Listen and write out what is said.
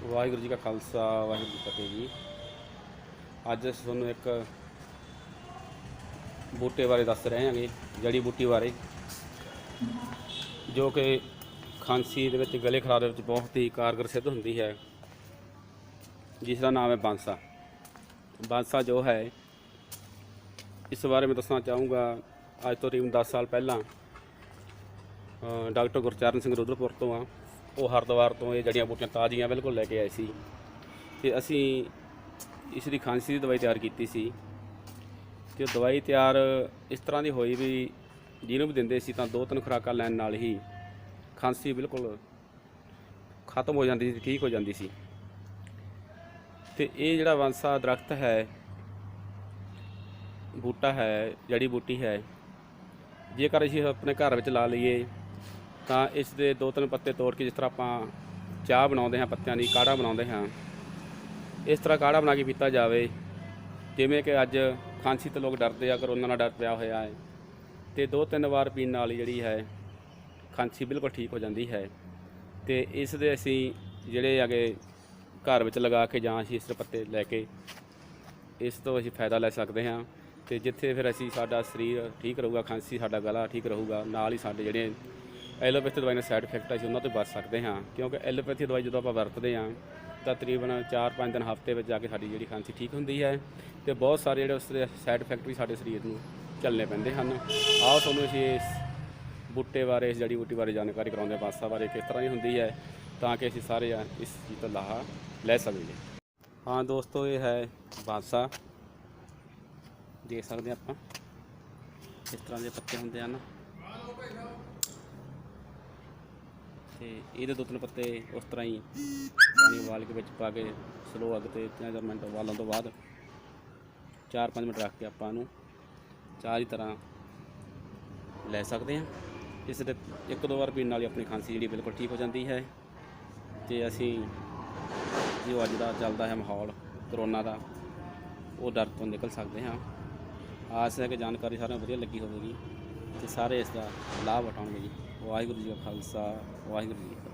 वाहिगुरू जी का खालसा वाहिगुरू जी फतेह जी। अज असीं तुहानूं एक बूटे बारे दस रहे हैं, जड़ी बूटी बारे, जो कि खांसी दे विच गले खराब दे बहुत ही कारगर सिद्ध होंदी है, जिसका नाम है बांसा। बांसा जो है, इस बारे में दसना चाहूँगा। अज तो तकरीबन 10 साल पहला डॉक्टर गुरचरण सिंह रुद्रपुर तो हाँ, वो हरिद्वार तो ये जड़ियाँ बूटियाँ ताज़ियाँ बिल्कुल लैके आए सी ते असी इसकी खांसी की दवाई तैयार की सी। ते दवाई तैयार इस तरह की हुई भी जिन्हों भी दिंदे सी तां 2-3 खुराकां लैण नाल ही खांसी बिल्कुल खत्म हो जाती सी, ठीक हो जाती सी। ते ये जिहड़ा बांसा दरख्त है, बूटा है, जड़ी बूटी है, जेकर असीं अपने घर विच ला लईए ਤਾਂ ਇਸ ਦੇ 2-3 ਪੱਤੇ ਤੋੜ ਕੇ, ਜਿਸ ਤਰ੍ਹਾਂ ਆਪਾਂ ਚਾਹ ਬਣਾਉਂਦੇ ਹਾਂ ਪੱਤਿਆਂ ਦੀ, ਕਾੜਾ ਬਣਾਉਂਦੇ ਹਾਂ, ਇਸ ਤਰ੍ਹਾਂ ਕਾੜਾ ਬਣਾ ਕੇ ਪੀਤਾ ਜਾਵੇ। ਜਿਵੇਂ ਕਿ ਅੱਜ ਖਾਂਸੀ ਤੋਂ ਲੋਕ ਡਰਦੇ ਆ, ਕਰੋਨਾ ਨਾਲ ਡਰ ਪਿਆ ਹੋਇਆ ਹੈ, ਅਤੇ 2-3 ਵਾਰ ਪੀਣ ਨਾਲ ਜਿਹੜੀ ਹੈ ਖਾਂਸੀ ਬਿਲਕੁਲ ਠੀਕ ਹੋ ਜਾਂਦੀ ਹੈ। ਅਤੇ ਇਸ ਦੇ ਅਸੀਂ ਜਿਹੜੇ ਹੈਗੇ ਘਰ ਵਿੱਚ ਲਗਾ ਕੇ ਜਾਂ ਅਸੀਂ ਇਸ ਦੇ ਪੱਤੇ ਲੈ ਕੇ ਇਸ ਤੋਂ ਅਸੀਂ ਫਾਇਦਾ ਲੈ ਸਕਦੇ ਹਾਂ। ਅਤੇ ਜਿੱਥੇ ਫਿਰ ਅਸੀਂ ਸਾਡਾ ਸਰੀਰ ਠੀਕ ਰਹੂਗਾ, ਖਾਂਸੀ ਸਾਡਾ ਗਲਾ ਠੀਕ ਰਹੂਗਾ, ਨਾਲ ਹੀ ਸਾਡੇ ਜਿਹੜੇ ਐਲੋਪੈਥੀ ਦਵਾਈ ਨਾਲ ਸਾਈਡ ਇਫੈਕਟ ਅਸੀਂ ਉਹਨਾਂ ਤੋਂ ਬਚ ਸਕਦੇ ਹਾਂ। ਕਿਉਂਕਿ ਐਲੋਪੈਥੀ ਦਵਾਈ ਜਦੋਂ ਆਪਾਂ ਵਰਤਦੇ ਹਾਂ ਤਾਂ ਤਕਰੀਬਨ 4-5 ਦਿਨ ਹਫ਼ਤੇ ਵਿੱਚ ਜਾ ਕੇ ਸਾਡੀ ਜਿਹੜੀ ਖਾਂਸੀ ਠੀਕ ਹੁੰਦੀ ਹੈ, ਅਤੇ ਬਹੁਤ ਸਾਰੇ ਜਿਹੜੇ ਉਸ ਦੇ ਸਾਈਡ ਇਫੈਕਟ ਵੀ ਸਾਡੇ ਸਰੀਰ ਨੂੰ ਝੱਲਣੇ ਪੈਂਦੇ ਹਨ। ਆਓ ਤੁਹਾਨੂੰ ਅਸੀਂ ਇਸ ਬੂਟੇ ਬਾਰੇ, ਇਸ ਜੜੀ ਬੂਟੀ ਬਾਰੇ ਜਾਣਕਾਰੀ ਕਰਾਉਂਦੇ ਹਾਂ, ਬਾਂਸਾ ਬਾਰੇ ਕਿਸ ਤਰ੍ਹਾਂ ਦੀ ਹੁੰਦੀ ਹੈ, ਤਾਂ ਕਿ ਅਸੀਂ ਸਾਰੇ ਇਸ ਚੀਜ਼ ਤੋਂ ਲਾਹਾ ਲੈ ਸਕੀਏ। ਹਾਂ ਦੋਸਤੋ, ਇਹ ਹੈ ਬਾਂਸਾ, ਦੇਖ ਸਕਦੇ ਆਪਾਂ ਇਸ ਤਰ੍ਹਾਂ ਦੇ ਪੱਤੇ ਹੁੰਦੇ ਹਨ। ਤੇ ਇਹਦੇ 2-3 ਪੱਤੇ ਉਸ ਤਰ੍ਹਾਂ ਹੀ ਪਾਣੀ ਉਬਾਲ ਕੇ ਵਿੱਚ ਪਾ ਕੇ ਸਲੋ ਅੱਗ 'ਤੇ 3-4 ਮਿੰਟ ਉਬਾਲਣ ਤੋਂ ਬਾਅਦ 4-5 ਮਿੰਟ ਰੱਖ ਕੇ ਆਪਾਂ ਇਹਨੂੰ ਚਾਹ ਦੀ ਤਰ੍ਹਾਂ ਲੈ ਸਕਦੇ ਹਾਂ। ਇਸ ਦੇ 1-2 ਵਾਰ ਪੀਣ ਨਾਲ ਹੀ ਆਪਣੀ ਖਾਂਸੀ ਜਿਹੜੀ ਬਿਲਕੁਲ ਠੀਕ ਹੋ ਜਾਂਦੀ ਹੈ। ਅਤੇ ਅਸੀਂ ਜੋ ਅੱਜ ਦਾ ਚੱਲਦਾ ਹੈ ਮਾਹੌਲ ਕਰੋਨਾ ਦਾ, ਉਹ ਡਰ ਤੋਂ ਨਿਕਲ ਸਕਦੇ ਹਾਂ। ਆਸ ਹੈ ਕਿ ਜਾਣਕਾਰੀ ਸਾਰਿਆਂ ਨੂੰ ਵਧੀਆ ਲੱਗੀ ਹੋਵੇਗੀ ਅਤੇ ਸਾਰੇ ਇਸ ਦਾ ਲਾਭ ਉਠਾਉਣਗੇ ਜੀ। ਵਾਹਿਗੁਰੂ ਜੀ ਕਾ ਖਾਲਸਾ, ਵਾਹਿਗੁਰੂ ਜੀ ਕੀ ਫਤਿਹ।